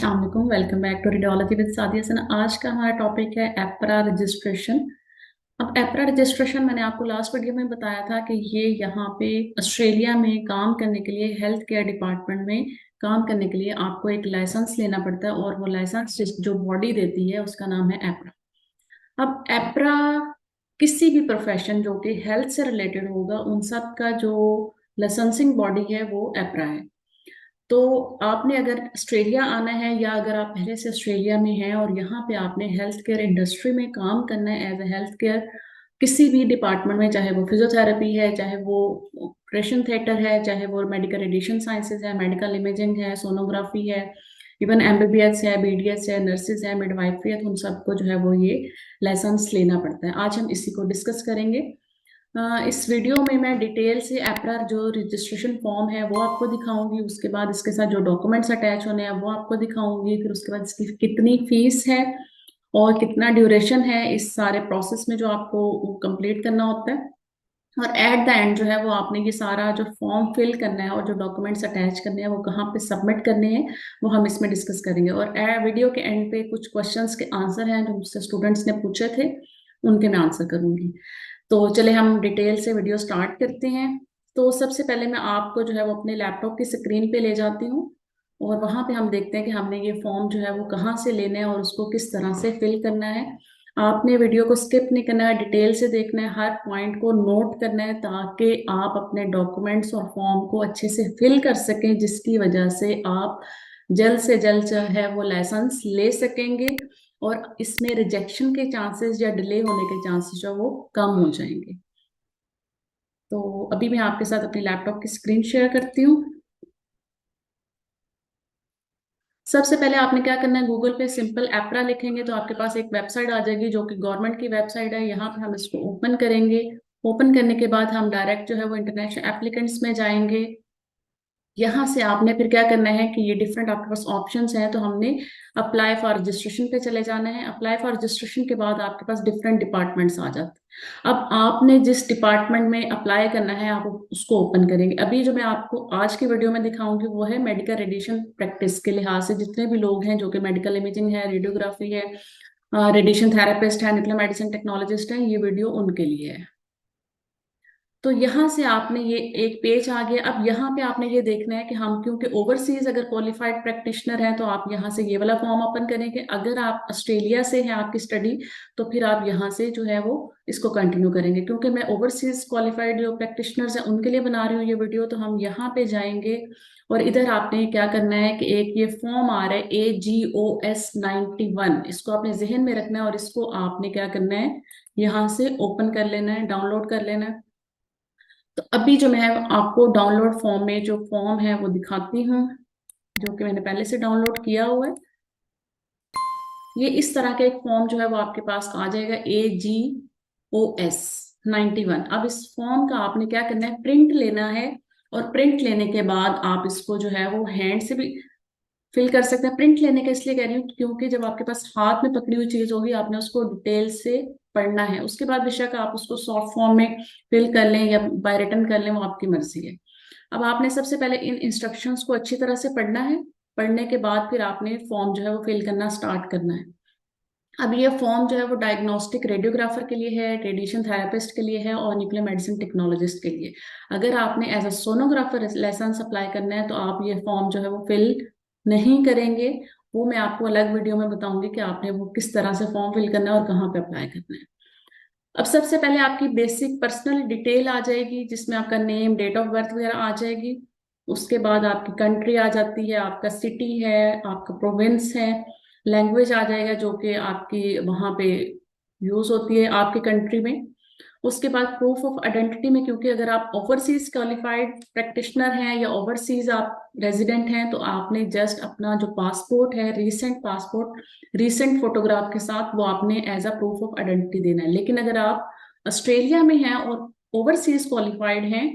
अस्सलाम वालेकुम। Welcome back to radiology with Sadia Sana. आज का हमारा टॉपिक है एप्रा रजिस्ट्रेशन। अब एप्रा रजिस्ट्रेशन मैंने आपको लास्ट वीडियो में बताया था कि ये यहाँ पे ऑस्ट्रेलिया में काम करने के लिए हेल्थ केयर डिपार्टमेंट में काम करने के लिए आपको एक लाइसेंस लेना पड़ता है और वो लाइसेंस जो बॉडी देती है उसका नाम है एप्रा। अब एप्रा किसी भी प्रोफेशन जो कि हेल्थ से रिलेटेड होगा उन सब का जो लाइसेंसिंग बॉडी है वो एप्रा है। तो आपने अगर ऑस्ट्रेलिया आना है या अगर आप पहले से ऑस्ट्रेलिया में हैं और यहाँ पे आपने हेल्थ केयर इंडस्ट्री में काम करना है एज ए हेल्थ केयर किसी भी डिपार्टमेंट में, चाहे वो फिजियोथेरेपी है, चाहे वो ऑपरेशन थिएटर है, चाहे वो मेडिकल रेडिएशन साइंसेज है, मेडिकल इमेजिंग है, सोनोग्राफी है, इवन एमबीबीएस है, बीडीएस है, नर्सिस है, मिडवाइफरी है, तो उन सबको जो है वो ये लाइसेंस लेना पड़ता है। आज हम इसी को डिस्कस करेंगे। इस वीडियो में मैं डिटेल से एप्रा जो रजिस्ट्रेशन फॉर्म है वो आपको दिखाऊंगी, उसके बाद इसके साथ जो डॉक्यूमेंट्स अटैच होने हैं वो आपको दिखाऊंगी, फिर उसके बाद इसकी कितनी फीस है और कितना ड्यूरेशन है इस सारे प्रोसेस में जो आपको कंप्लीट करना होता है। और एट द एंड जो है वो आपने ये सारा जो फॉर्म फिल करना है और जो डॉक्यूमेंट्स अटैच करने हैं वो कहाँ पे सबमिट करने हैं वो हम इसमें डिस्कस करेंगे। और वीडियो के एंड पे कुछ क्वेश्चंस के आंसर हैं जो मुझसे स्टूडेंट्स ने पूछे थे, उनके मैं आंसर करूंगी। तो चले हम डिटेल से वीडियो स्टार्ट करते हैं। तो सबसे पहले मैं आपको जो है वो अपने लैपटॉप की स्क्रीन पे ले जाती हूँ और वहां पे हम देखते हैं कि हमने ये फॉर्म जो है वो कहाँ से लेना है और उसको किस तरह से फिल करना है। आपने वीडियो को स्किप नहीं करना है, डिटेल से देखना है, हर पॉइंट को नोट करना है ताकि आप अपने डॉक्यूमेंट्स और फॉर्म को अच्छे से फिल कर सकें, जिसकी वजह से आप जल्द से जल्द जो है वो लाइसेंस ले सकेंगे और इसमें रिजेक्शन के चांसेस या डिले होने के चांसेस जो वो कम हो जाएंगे। तो अभी मैं आपके साथ अपनी लैपटॉप की स्क्रीन शेयर करती हूँ। सबसे पहले आपने क्या करना है, गूगल पे सिंपल एप्रा लिखेंगे तो आपके पास एक वेबसाइट आ जाएगी जो कि गवर्नमेंट की वेबसाइट है। यहाँ पे हम इसको ओपन करेंगे। ओपन करने के बाद हम डायरेक्ट जो है वो इंटरनेशनल एप्लीकेंट्स में जाएंगे। यहाँ से आपने फिर क्या करना है कि ये डिफरेंट आपके पास ऑप्शंस हैं, तो हमने अप्लाई फॉर रजिस्ट्रेशन पे चले जाना है। अप्लाई फॉर रजिस्ट्रेशन के बाद आपके पास डिफरेंट डिपार्टमेंट्स आ जाते हैं। अब आपने जिस डिपार्टमेंट में अप्लाई करना है आप उसको ओपन करेंगे। अभी जो मैं आपको आज की वीडियो में दिखाऊंगी वो है मेडिकल रेडिएशन प्रैक्टिस के लिहाज से जितने भी लोग हैं जो कि मेडिकल इमेजिंग है, रेडियोग्राफी है, रेडिएशन थेरेपिस्ट है, न्यूक्लियर मेडिसिन टेक्नोलॉजिस्ट है, ये वीडियो उनके लिए है। तो यहाँ से आपने ये एक पेज आ गया। अब यहाँ पे आपने ये देखना है कि हम क्योंकि ओवरसीज अगर क्वालिफाइड प्रैक्टिशनर हैं तो आप यहाँ से ये वाला फॉर्म ओपन करेंगे। अगर आप ऑस्ट्रेलिया से हैं आपकी स्टडी तो फिर आप यहाँ से जो है वो इसको कंटिन्यू करेंगे। क्योंकि मैं ओवरसीज क्वालिफाइड जो प्रैक्टिशनर्स हैं उनके लिए बना रही हूँ ये वीडियो, तो हम यहाँ पे जाएंगे और इधर आपने क्या करना है कि एक ये फॉर्म आ रहा है AGOS 91, इसको आपने जहन में रखना है और इसको आपने क्या करना है यहाँ से ओपन कर लेना है, डाउनलोड कर लेना है। तो अभी जो मैं आपको डाउनलोड फॉर्म में जो फॉर्म है वो दिखाती हूँ जो कि मैंने पहले से डाउनलोड किया हुआ है। ये इस तरह का एक फॉर्म जो है वो आपके पास आ जाएगा AGOS 91। अब इस फॉर्म का आपने क्या करना है, प्रिंट लेना है और प्रिंट लेने के बाद आप इसको जो है वो हैंड से भी फिल कर सकते हैं। प्रिंट लेने का इसलिए कह रही हूँ क्योंकि जब आपके पास हाथ में पकड़ी हुई चीज होगी आपने उसको डिटेल से पढ़ना है। उसके बाद बेशक आप उसको सॉफ्ट फॉर्म में फिल कर लें या बाय रिटन कर लें, वो आपकी मर्जी है। अब आपने सबसे पहले इन इंस्ट्रक्शंस को अच्छी तरह से पढ़ना है। पढ़ने के बाद फिर आपने फॉर्म जो है वो फिल करना स्टार्ट करना है। अब ये फॉर्म जो है वो डायग्नोस्टिक रेडियोग्राफर के लिए है, रेडिएशन थेरेपिस्ट के लिए है और न्यूक्लियर मेडिसिन टेक्नोलॉजिस्ट के लिए। अगर आपने as a sonographer licence apply करना है तो आप ये फॉर्म जो है वो फिल नहीं करेंगे। वो मैं आपको अलग वीडियो में बताऊंगी कि आपने वो किस तरह से फॉर्म फिल करना है और कहाँ पे अप्लाई करना है। अब सबसे पहले आपकी बेसिक पर्सनल डिटेल आ जाएगी जिसमें आपका नेम, डेट ऑफ बर्थ वगैरह आ जाएगी। उसके बाद आपकी कंट्री आ जाती है, आपका सिटी है, आपका प्रोविंस है, लैंग्वेज आ जाएगा जो कि आपकी वहाँ पे यूज होती है आपकी कंट्री में। उसके बाद प्रूफ ऑफ आइडेंटिटी में, क्योंकि अगर आप ओवरसीज क्वालिफाइड प्रैक्टिशनर हैं या ओवरसीज आप रेजिडेंट हैं तो आपने जस्ट अपना जो पासपोर्ट है, रीसेंट पासपोर्ट, रीसेंट फोटोग्राफ के साथ वो आपने as a proof of identity देना है। लेकिन अगर आप ऑस्ट्रेलिया में हैं और ओवरसीज क्वालिफाइड हैं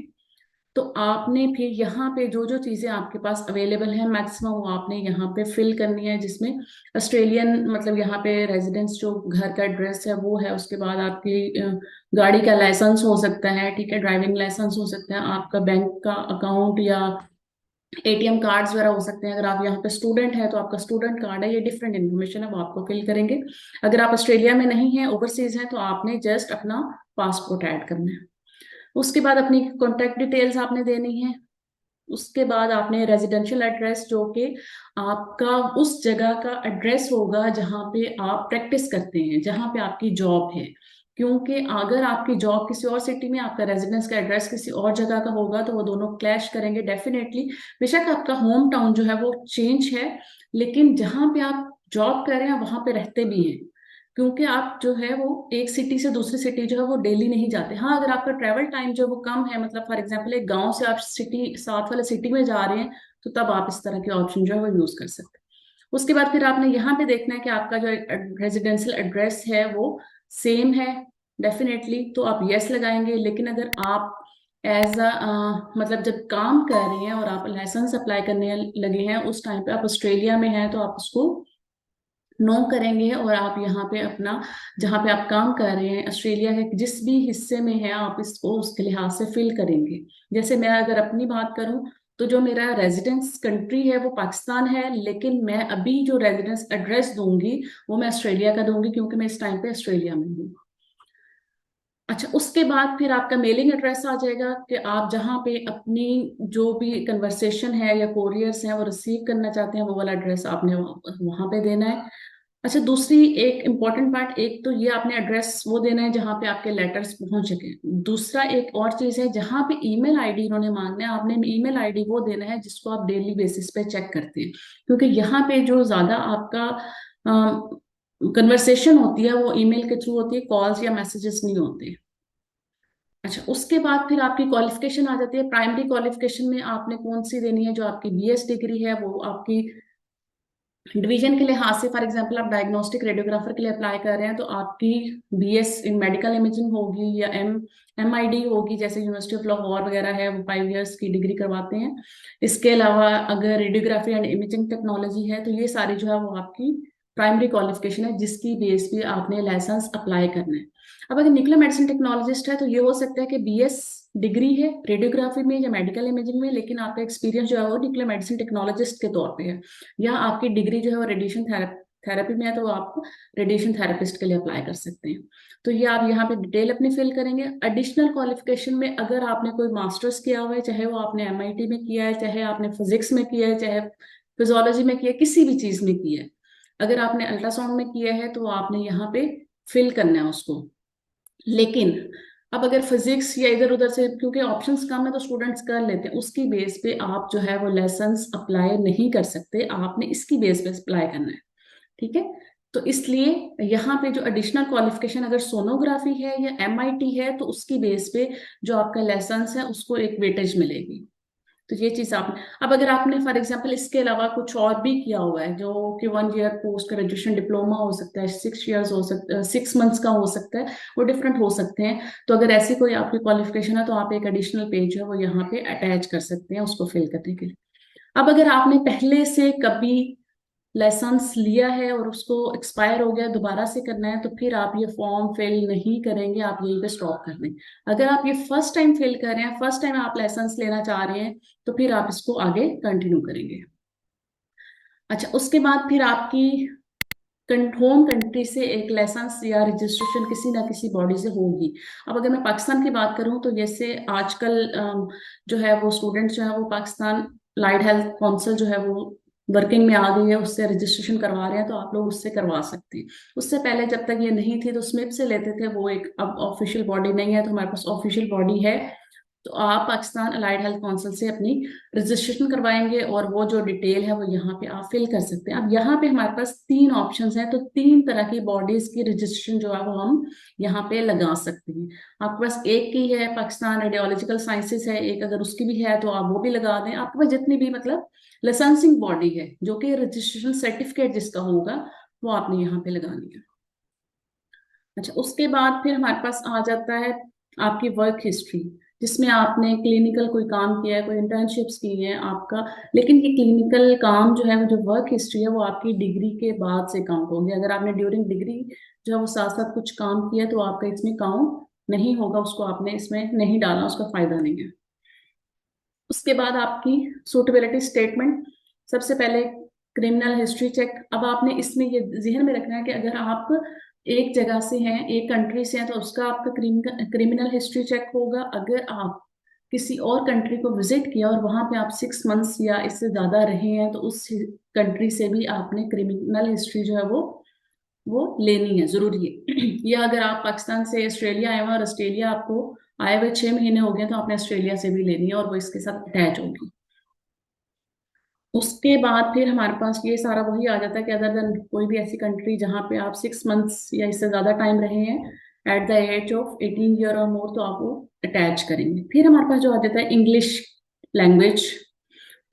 तो आपने फिर यहाँ पे जो जो चीजें आपके पास अवेलेबल हैं मैक्सिमम वो आपने यहाँ पे फिल करनी है, जिसमें ऑस्ट्रेलियन मतलब यहाँ पे रेजिडेंस जो घर का एड्रेस है वो है। उसके बाद आपकी गाड़ी का लाइसेंस हो सकता है, ठीक है, ड्राइविंग लाइसेंस हो सकता है, आपका बैंक का अकाउंट या एटीएम कार्ड्स वगैरह हो सकते हैं। अगर आप यहाँ पे स्टूडेंट है तो आपका स्टूडेंट कार्ड है, ये डिफरेंट इन्फॉर्मेशन है, वो आपको फिल करेंगे। अगर आप ऑस्ट्रेलिया में नहीं है, ओवरसीज है, तो आपने जस्ट अपना पासपोर्ट ऐड करना है। उसके बाद अपनी कॉन्टेक्ट डिटेल्स आपने देनी है। उसके बाद आपने रेजिडेंशियल एड्रेस, जो कि आपका उस जगह का एड्रेस होगा जहाँ पे आप प्रैक्टिस करते हैं, जहाँ पे आपकी जॉब है। क्योंकि अगर आपकी जॉब किसी और सिटी में, आपका रेजिडेंस का एड्रेस किसी और जगह का होगा, तो वो दोनों क्लैश करेंगे डेफिनेटली। बेशक आपका होम टाउन जो है वो चेंज है, लेकिन जहाँ पे आप जॉब कर रहे हैं वहां पे रहते भी हैं। क्योंकि आप जो है वो एक सिटी से दूसरी सिटी जो है वो डेली नहीं जाते। हाँ, अगर आपका ट्रैवल टाइम जो है वो कम है, मतलब फॉर एग्जांपल एक गांव से आप सिटी साथ वाले सिटी में जा रहे हैं, तो तब आप इस तरह के ऑप्शन जो है वो यूज कर सकते हैं। उसके बाद फिर आपने यहाँ पे देखना है कि आपका जो रेजिडेंशियल एड्रेस है वो सेम है। डेफिनेटली तो आप यस लगाएंगे। लेकिन अगर आप एज अ मतलब जब काम कर रही हैं और आप लाइसेंस अप्लाई करने लगे हैं, उस टाइम पे आप ऑस्ट्रेलिया में हैं, तो आप उसको नो करेंगे। और आप यहाँ पे अपना, जहाँ पे आप काम कर रहे हैं ऑस्ट्रेलिया के जिस भी हिस्से में है, आप इसको उसके लिहाज से फिल करेंगे। जैसे मैं अगर अपनी बात करूं, तो जो मेरा रेजिडेंस कंट्री है वो पाकिस्तान है, लेकिन मैं अभी जो रेजिडेंस एड्रेस दूंगी वो मैं ऑस्ट्रेलिया का दूंगी, क्योंकि मैं इस टाइम पे ऑस्ट्रेलिया में हूँ। अच्छा, उसके बाद फिर आपका मेलिंग एड्रेस आ जाएगा कि आप जहाँ पे अपनी जो भी कन्वर्सेशन है या कोरियर्स हैं वो रिसीव करना चाहते हैं, वो वाला एड्रेस आपने वहाँ पे देना है। अच्छा, दूसरी एक इम्पॉर्टेंट पार्ट, एक तो ये आपने एड्रेस वो देना है जहाँ पे आपके लेटर्स पहुंच सके। दूसरा एक और चीज है, जहाँ पे ईमेल आईडी इन्होंने मांगना है, आपने ईमेल आईडी वो देना है जिसको आप डेली बेसिस पे चेक करते हैं। क्योंकि यहाँ पे जो ज्यादा आपका कन्वर्सेशन होती है वो ईमेल के थ्रू होती है, कॉल्स या मैसेजेस नहीं होते। अच्छा, उसके बाद फिर आपकी क्वालिफिकेशन आ जाती है। प्राइमरी क्वालिफिकेशन में आपने कौन सी देनी है, जो आपकी बीएस डिग्री है वो आपकी डिवीजन के लिहाज से, फॉर एग्जांपल आप डायग्नोस्टिक रेडियोग्राफर के लिए अप्लाई कर रहे हैं, तो आपकी बीएस इन मेडिकल इमेजिंग होगी या एमआईडी होगी, जैसे यूनिवर्सिटी ऑफ लाहौर वगैरह है, वो 5 इयर्स की डिग्री करवाते हैं। इसके अलावा अगर रेडियोग्राफी एंड इमेजिंग टेक्नोलॉजी है, तो ये सारी जो है वो आपकी प्राइमरी क्वालिफिकेशन है, जिसकी बेस पे आपने लाइसेंस अप्लाई करना है। अब अगर न्यूक्लियर मेडिसिन टेक्नोलॉजिस्ट है, तो ये हो सकता है कि बीएस डिग्री है रेडियोग्राफी में या मेडिकल इमेजिंग में, लेकिन आपका एक्सपीरियंस जो है वो न्यूक्लियर मेडिसिन टेक्नोलॉजिस्ट के तौर पे है। या आपकी डिग्री जो है वो रेडिएशन थेरेपी में है, तो आप रेडिएशन थेरेपिस्ट के लिए अप्लाई कर सकते हैं। तो ये आप यहाँ पे डिटेल अपनी फिल करेंगे। एडिशनल क्वालिफिकेशन में अगर आपने कोई मास्टर्स किया हुआ है, चाहे वो आपने एमआईटी में किया है, चाहे आपने फिजिक्स में किया है, चाहे फिजियोलॉजी में किया है, किसी भी चीज में किया है, अगर आपने अल्ट्रासाउंड में किया है, तो आपने यहाँ पे फिल करना है उसको। लेकिन अब अगर फिजिक्स या इधर उधर से, क्योंकि ऑप्शंस कम है तो स्टूडेंट्स कर लेते हैं, उसकी बेस पे आप जो है वो लाइसेंस अप्लाई नहीं कर सकते, आपने इसकी बेस पे अप्लाई करना है। ठीक है। तो इसलिए यहाँ पे जो एडिशनल क्वालिफिकेशन अगर सोनोग्राफी है या एमआईटी है, तो उसकी बेस पे जो आपका लाइसेंस है उसको एक वेटेज मिलेगी। तो ये चीज आप, अब अगर आपने फॉर एग्जांपल इसके अलावा कुछ और भी किया हुआ है, जो कि 1 ईयर पोस्ट ग्रेजुएशन डिप्लोमा हो सकता है, 6 इयर्स हो सकता है, 6 मंथ्स का हो सकता है, वो डिफरेंट हो सकते हैं। तो अगर ऐसी कोई आपकी क्वालिफिकेशन है, तो आप एक एडिशनल पेज है वो यहाँ पे अटैच कर सकते हैं उसको फिल करने के लिए। अब अगर आपने पहले से कभी लाइसेंस लिया है और उसको एक्सपायर हो गया, दोबारा से करना है, तो फिर आप ये फॉर्म फिल नहीं करेंगे, आप यहीं पे स्टॉप कर दें। अगर आप ये फर्स्ट टाइम फिल कर रहे हैं, फर्स्ट टाइम आप लाइसेंस लेना चाह रहे हैं, तो फिर आप इसको आगे कंटिन्यू करेंगे। अच्छा, उसके बाद फिर आपकी होम कंट्री से एक लाइसेंस या रजिस्ट्रेशन किसी ना किसी बॉडी से होगी। अब अगर मैं पाकिस्तान की बात करूं, तो जैसे आजकल जो है वो स्टूडेंट्स जो है वो पाकिस्तान लाइट हेल्थ काउंसिल जो है वो वर्किंग में आ गई है, उससे रजिस्ट्रेशन करवा रहे हैं, तो आप लोग उससे करवा सकते हैं। उससे पहले जब तक ये नहीं थी तो स्मिप से लेते थे, वो एक अब ऑफिशियल बॉडी नहीं है, तो हमारे पास ऑफिशियल बॉडी है। तो आप पाकिस्तान अलाइड हेल्थ काउंसिल से अपनी रजिस्ट्रेशन करवाएंगे, और वो जो डिटेल है वो यहाँ पे आप फिल कर सकते हैं। अब यहाँ पे हमारे पास 3 ऑप्शंस हैं, तो 3 तरह की बॉडीज की रजिस्ट्रेशन जो है वो हम यहाँ पे लगा सकते हैं। आपके पास एक की है, पाकिस्तान रेडियोलॉजिकल साइंसेज है एक, अगर उसकी भी है तो आप वो भी लगा दें। आपके पास जितनी भी मतलब लाइसेंसिंग बॉडी है, जो कि रजिस्ट्रेशन सर्टिफिकेट जिसका होगा, वो आपने यहाँ पे लगानी है। अच्छा, उसके बाद फिर हमारे पास आ जाता है आपकी वर्क हिस्ट्री, जिसमें आपने क्लिनिकल कोई काम किया है, कोई इंटर्नशिप्स की हैं आपका। लेकिन ये क्लिनिकल काम जो है, वो जो वर्क हिस्ट्री है, वो आपकी डिग्री के बाद से काउंट होगी। अगर आपने ड्यूरिंग डिग्री जो है वो साथ साथ कुछ काम किया, तो आपका इसमें काउंट नहीं होगा, उसको आपने इसमें नहीं डाला, उसका फायदा नहीं है। उसके बाद आपकी सूटेबिलिटी स्टेटमेंट, सबसे पहले क्रिमिनल हिस्ट्री चेक। अब आपने इसमें ये जहन में रखना है कि अगर आप एक जगह से हैं, एक कंट्री से हैं, तो उसका आपका क्रिमिनल हिस्ट्री चेक होगा। अगर आप किसी और कंट्री को विजिट किया और वहां पे आप 6 मंथ्स या इससे ज्यादा रहे हैं, तो उस कंट्री से भी आपने क्रिमिनल हिस्ट्री जो है वो लेनी है, जरूरी है। या अगर आप पाकिस्तान से ऑस्ट्रेलिया आए हुए हैं और ऑस्ट्रेलिया आपको आए हुए 6 महीने हो गए, तो आपने ऑस्ट्रेलिया से भी लेनी है और वो इसके साथ अटैच होगी। उसके बाद फिर हमारे पास ये सारा वही आ जाता है कि अदर देन कोई भी ऐसी कंट्री जहाँ पे आप 6 मंथ्स या इससे ज्यादा टाइम रहे हैं at the age of 18 year और मोर, तो आप वो अटैच करेंगे। फिर हमारे पास जो आ जाता है इंग्लिश लैंग्वेज।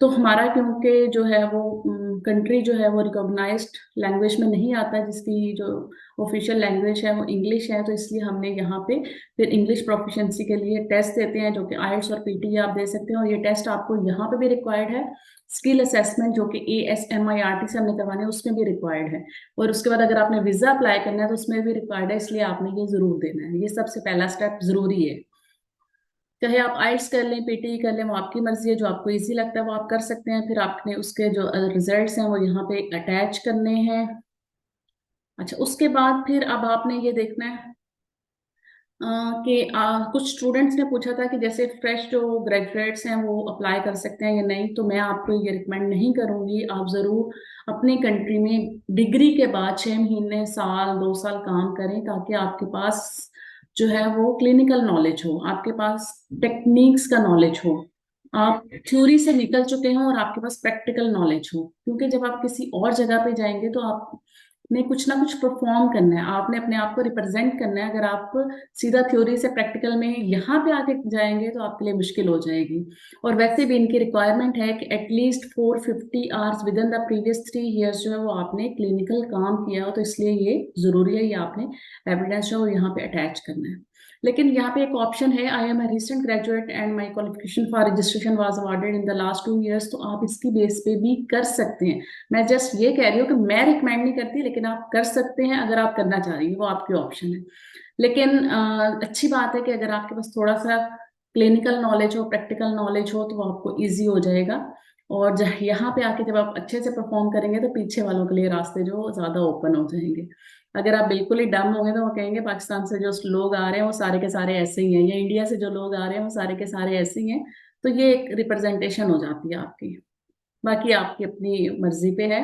तो हमारा क्योंकि जो है वो कंट्री जो है वो रिकॉग्नाइज्ड लैंग्वेज में नहीं आता है, जिसकी जो ऑफिशियल लैंग्वेज है वो इंग्लिश है, तो इसलिए हमने यहाँ पे फिर इंग्लिश प्रोफिशिएंसी के लिए टेस्ट देते हैं, जो कि आइल्स और पीटी आप दे सकते हैं। और ये टेस्ट आपको यहाँ पे भी रिक्वायर्ड है। स्किल असेसमेंट जो कि ASMIRT से हमने करवाने हैं, उसमें भी रिक्वायर्ड है। और उसके बाद अगर आपने वीजा अप्लाई करना है तो उसमें भी रिक्वायर्ड है, इसलिए आपने ये जरूर देना है। ये सबसे पहला स्टेप जरूरी है। चाहे आप आइल्स कर लें, पीटी कर लें, वो आपकी मर्जी है। जो आपको इजी लगता है वो आप कर सकते हैं। फिर आपने उसके जो रिजल्ट्स हैं वो यहाँ पे अटैच करने हैं। अच्छा, उसके बाद फिर अब आपने ये देखना है कि कुछ स्टूडेंट्स ने पूछा था कि जैसे फ्रेश जो ग्रेजुएट्स हैं वो अप्लाई कर सकते हैं या नहीं। तो मैं आपको ये रिकमेंड नहीं करूंगी। आप जरूर अपनी कंट्री में डिग्री के बाद 6 महीने, साल, 2 साल काम करें, ताकि आपके पास जो है वो क्लिनिकल नॉलेज हो, आपके पास टेक्निक्स का नॉलेज हो, आप थ्योरी से निकल चुके हो और आपके पास प्रैक्टिकल नॉलेज हो। क्योंकि जब आप किसी और जगह पे जाएंगे तो आपने कुछ ना कुछ परफॉर्म करना है, आपने अपने आप को रिप्रेजेंट करना है। अगर आप सीधा थ्योरी से प्रैक्टिकल में यहाँ पे आके जाएंगे तो आपके लिए मुश्किल हो जाएगी। और वैसे भी इनकी रिक्वायरमेंट है कि at least 450 hours with in the previous 3 years जो है वो आपने क्लिनिकल काम किया हो। तो इसलिए ये जरूरी है, ये आपने एविडेंस जो है वो यहाँ पे अटैच करना है। लेकिन यहाँ पे एक ऑप्शन है, I am a recent graduate and my qualification for registration was awarded in the last 2 years. तो आप इसकी बेस पे भी कर सकते हैं। मैं जस्ट ये कह रही हूँ कि मैं रिकमेंड नहीं करती, लेकिन आप कर सकते हैं अगर आप करना चाह रही हैं, वो आपकी ऑप्शन है। लेकिन अच्छी बात है कि अगर आपके पास थोड़ा सा क्लिनिकल नॉलेज हो, प्रैक्टिकल नॉलेज हो, तो वो आपको ईजी हो जाएगा। और यहाँ पे आके जब आप अच्छे से परफॉर्म करेंगे तो पीछे वालों के लिए रास्ते जो ज्यादा ओपन हो जाएंगे। अगर आप बिल्कुल ही डम होंगे तो वो कहेंगे पाकिस्तान से जो लोग आ रहे हैं वो सारे के सारे ऐसे ही हैं, या इंडिया से जो लोग आ रहे हैं वो सारे के सारे ऐसे ही हैं। तो ये एक रिप्रेजेंटेशन हो जाती है आपकी। बाकी आपकी अपनी मर्जी पे है।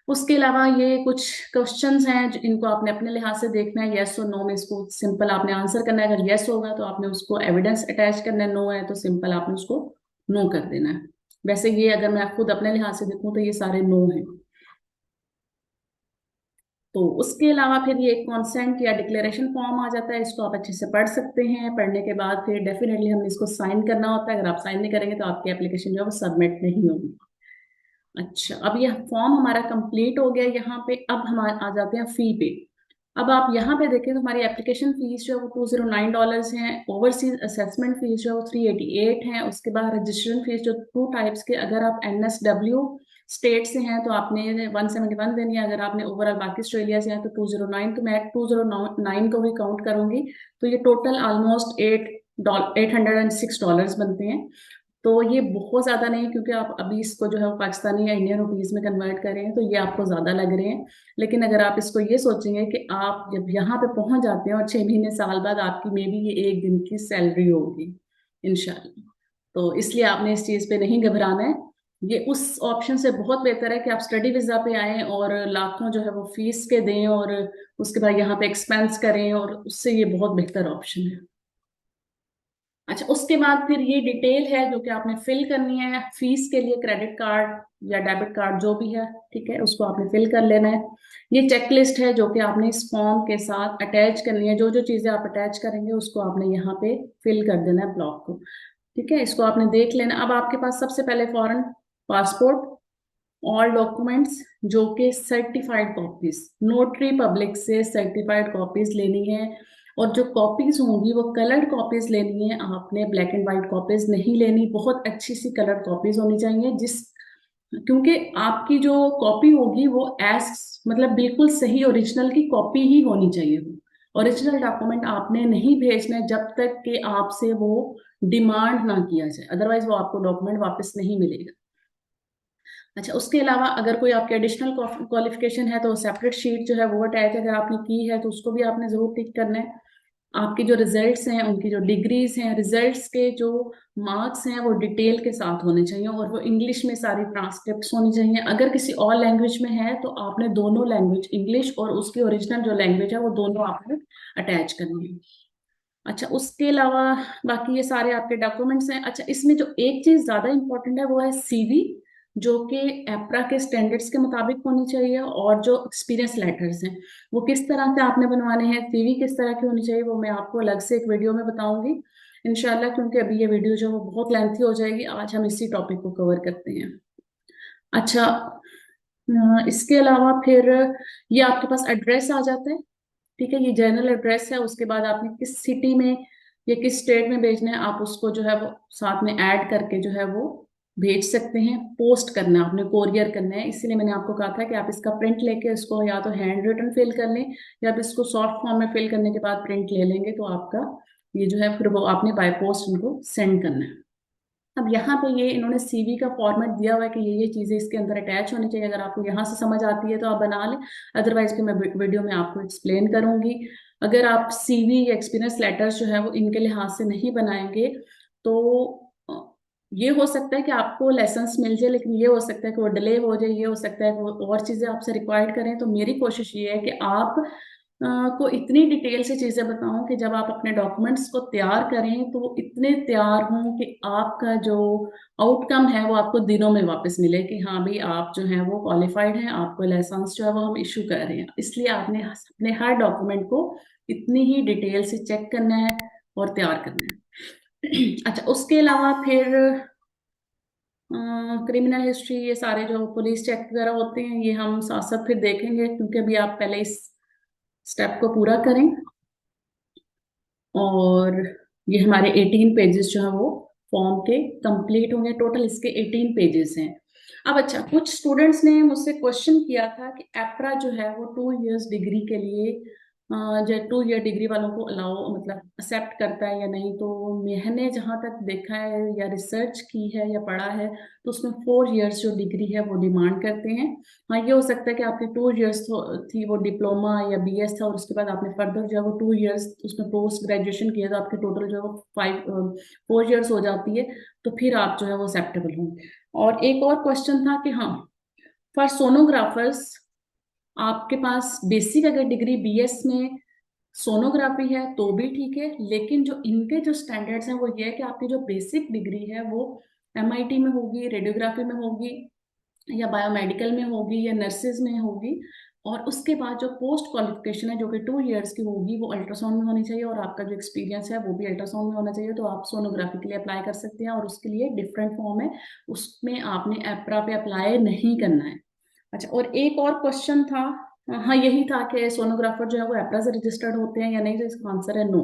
उसके अलावा ये कुछ क्वेश्चंस हैं इनको आपने अपने लिहाज से देखना है। यस और नो में इसको सिंपल आपने आंसर करना है। अगर यस होगा तो आपने उसको एविडेंस अटैच करना है, नो है तो सिंपल आपने उसको नो कर देना है। वैसे ये अगर मैं खुद अपने लिहाज से देखूं तो ये सारे नो हैं। तो उसके अलावा फिर ये कॉन्सेंट या डिक्लेरेशन फॉर्म आ जाता है, इसको आप अच्छे से पढ़ सकते हैं। पढ़ने के बाद फिर डेफिनेटली हमने इसको साइन करना होता है। अगर आप साइन नहीं करेंगे तो आपकी एप्लीकेशन जो है वो सबमिट नहीं होगी। अच्छा, अब ये फॉर्म हमारा कंप्लीट हो गया। यहाँ पे अब हम आ जाते हैं फी पे। अब आप यहाँ पे देखें तो हमारी एप्लीकेशन फीस जो है वो $209 है। ओवरसीज असेसमेंट फीस जो है वो 388 है। उसके बाद रजिस्ट्रेशन फीस जो 2 टाइप्स के, अगर आप NSW स्टेट से हैं तो आपने 171 देनी है। अगर आपने ओवरऑल बाकी ऑस्ट्रेलिया से हैं तो 209। तो मैं 209 को भी काउंट करूंगी। तो ये टोटल ऑलमोस्ट $806 बनते हैं। तो ये बहुत ज्यादा नहीं है, क्योंकि आप अभी इसको जो है वो पाकिस्तानी या इंडियन रुपीज में कन्वर्ट कर रहे हैं, तो ये आपको ज्यादा लग रहे हैं। लेकिन अगर आप इसको ये सोचेंगे कि आप जब यहाँ पे पहुंच जाते हैं और 6 महीने, साल बाद आपकी मे बी ये एक दिन की सैलरी होगी इंशाल्लाह। तो इसलिए आपने इस चीज पे नहीं घबराना है। ये उस ऑप्शन से बहुत बेहतर है कि आप स्टडी वीजा पे आए और लाखों जो है वो फीस के दें और उसके बाद यहाँ पे एक्सपेंस करें, और उससे ये बहुत बेहतर ऑप्शन है। अच्छा, उसके बाद फिर ये डिटेल है जो कि आपने फिल करनी है फीस के लिए। क्रेडिट कार्ड या डेबिट कार्ड जो भी है, ठीक है, उसको आपने फिल कर लेना है। ये चेकलिस्ट है जो कि आपने इस फॉर्म के साथ अटैच करनी है। जो जो चीजें आप अटैच करेंगे उसको आपने यहाँ पे फिल कर देना है ब्लॉक को। ठीक है, इसको आपने देख लेना। अब आपके पास सबसे पहले फॉरेन पासपोर्ट, ऑल डॉक्यूमेंट्स जो कि सर्टिफाइड कॉपीज, नोटरी पब्लिक से सर्टिफाइड कॉपीज लेनी है। और जो कॉपीज होंगी वो कलर्ड कॉपीज लेनी है आपने, ब्लैक एंड वाइट कॉपीज नहीं लेनी। बहुत अच्छी सी कलर्ड कॉपीज होनी चाहिए, जिस क्योंकि आपकी जो कॉपी होगी वो एज मतलब बिल्कुल सही ओरिजिनल की कॉपी ही होनी चाहिए। वो ओरिजिनल डॉक्यूमेंट आपने नहीं भेजना है जब तक कि आपसे वो डिमांड ना किया जाए, अदरवाइज वो आपको डॉक्यूमेंट वापस नहीं मिलेगा। अच्छा, उसके अलावा अगर कोई आपके एडिशनल क्वालिफिकेशन है तो सेपरेट शीट जो है वो अटैच अगर आपने की है तो उसको भी आपने जरूर टिक करना है। आपकी जो रिजल्ट्स हैं, उनकी जो डिग्रीज हैं, रिजल्ट्स के जो मार्क्स हैं वो डिटेल के साथ होने चाहिए और वो इंग्लिश में सारी ट्रांसक्रिप्ट होनी चाहिए। अगर किसी और लैंग्वेज में है तो आपने दोनों लैंग्वेज, इंग्लिश और उसकी ओरिजिनल जो लैंग्वेज है, वो दोनों आपने अटैच करनी है। अच्छा, उसके अलावा बाकी ये सारे आपके डॉक्यूमेंट्स हैं। अच्छा, इसमें जो एक चीज ज्यादा इंपॉर्टेंट है वो है सीवी, जो कि एप्रा के स्टैंडर्ड्स के मुताबिक होनी चाहिए। और जो एक्सपीरियंस लेटर्स हैं वो किस तरह से आपने बनवाने हैं, सीवी किस तरह की होनी चाहिए, वो मैं आपको अलग से एक वीडियो में बताऊंगी इंशाल्लाह, क्योंकि अभी ये वीडियो जो है वो बहुत लेंथी हो जाएगी। आज हम इसी टॉपिक को कवर करते हैं। अच्छा, इसके अलावा फिर ये आपके पास एड्रेस आ जाता है। ठीक है, ये जनरल एड्रेस है। उसके बाद आपने किस सिटी में या किस स्टेट में भेजना है, आप उसको जो है वो साथ में ऐड करके जो है वो भेज सकते हैं। पोस्ट करना है आपने, कोरियर करना है, इसीलिए मैंने आपको कहा था कि आप इसका प्रिंट लेके इसको या तो हैंड रिटन फिल कर लें या आप इसको सॉफ्ट फॉर्म में फिल करने के बाद प्रिंट ले लेंगे तो आपका ये जो है फिर वो आपने बाय पोस्ट उनको सेंड करना है। अब यहाँ पे ये इन्होंने सीवी का फॉर्मेट दिया हुआ है कि ये चीजें इसके अंदर अटैच होनी चाहिए। अगर आपको यहाँ से समझ आती है तो आप बना लें, अदरवाइज फिर मैं वीडियो में आपको एक्सप्लेन करूंगी। अगर आप सीवी या एक्सपीरियंस लेटर्स जो है वो इनके लिहाज से नहीं बनाएंगे तो ये हो सकता है कि आपको लाइसेंस मिल जाए, लेकिन ये हो सकता है कि वो डिले हो जाए, ये हो सकता है कि वो और चीजें आपसे रिक्वायर्ड करें। तो मेरी कोशिश ये है कि आप को इतनी डिटेल से चीजें बताऊं कि जब आप अपने डॉक्यूमेंट्स को तैयार करें तो वो इतने तैयार हों कि आपका जो आउटकम है वो आपको दिनों में वापस मिले कि हाँ भाई आप जो है वो क्वालिफाइड हैं, आपको लाइसेंस जो है वो हम इशू कर रहे हैं। इसलिए आपने अपने हर डॉक्यूमेंट को इतनी ही डिटेल से चेक करना है और तैयार करना है। अच्छा, उसके अलावा फिर क्रिमिनल हिस्ट्री, ये सारे जो पुलिस चेक वगैरह होते हैं ये हम साथ साथ फिर देखेंगे, क्योंकि अभी आप पहले इस स्टेप को पूरा करें। और ये हमारे 18 पेजेस जो है वो फॉर्म के कंप्लीट होंगे। टोटल इसके 18 पेजेस हैं। अब अच्छा, कुछ स्टूडेंट्स ने मुझसे क्वेश्चन किया था कि एप्रा जो है वो 2 इयर्स डिग्री के लिए जो 2 ईयर डिग्री वालों को अलाउ मतलब एक्सेप्ट करता है या नहीं। तो मैंने जहाँ तक देखा है या रिसर्च की है या पढ़ा है तो उसमें 4 इयर्स जो डिग्री है वो डिमांड करते हैं। हाँ, ये हो सकता है कि आपकी 2 इयर्स थी वो डिप्लोमा या बीएस था और उसके बाद आपने फर्दर जो है वो 2 इयर्स उसमें पोस्ट ग्रेजुएशन किया तो आपकी टोटल जो है वो 4 इयर्स हो जाती है। तो फिर आप जो है वो एक्सेप्टेबल होंगे। और एक और क्वेश्चन था कि हाँ, फॉर सोनोग्राफर्स आपके पास बेसिक अगर डिग्री बीएस में सोनोग्राफी है तो भी ठीक है, लेकिन जो इनके जो स्टैंडर्ड्स हैं वो ये है कि आपकी जो बेसिक डिग्री है वो एमआईटी में होगी, रेडियोग्राफी में होगी या बायोमेडिकल में होगी या नर्सिस में होगी। और उसके बाद जो पोस्ट क्वालिफिकेशन है जो कि 2 इयर्स की होगी वो अल्ट्रासाउंड में होनी चाहिए और आपका जो एक्सपीरियंस है वो भी अल्ट्रासाउंड में होना चाहिए। तो आप सोनोग्राफी के लिए अप्लाई कर सकते हैं और उसके लिए डिफरेंट फॉर्म है, उसमें आपने एप्रा पे अप्लाई नहीं करना है। अच्छा, और एक और क्वेश्चन था, हाँ यही था कि सोनोग्राफर जो है वो एप्रा से रजिस्टर्ड होते हैं या नहीं, तो इसका आंसर है नो।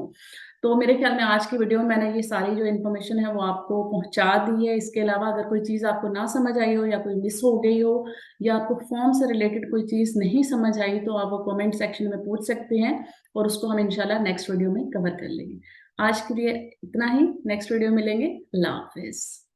तो मेरे ख्याल में आज की वीडियो में मैंने ये सारी जो इन्फॉर्मेशन है वो आपको पहुंचा दी है। इसके अलावा अगर कोई चीज़ आपको ना समझ आई हो या कोई मिस हो गई हो या आपको फॉर्म से रिलेटेड कोई चीज़ नहीं समझ आई तो आप वो कमेंट सेक्शन में पूछ सकते हैं और उसको हम इंशाल्लाह नेक्स्ट वीडियो में कवर कर लेंगे। आज के लिए इतना ही, नेक्स्ट वीडियो मिलेंगे। अल्लाह हाफिज।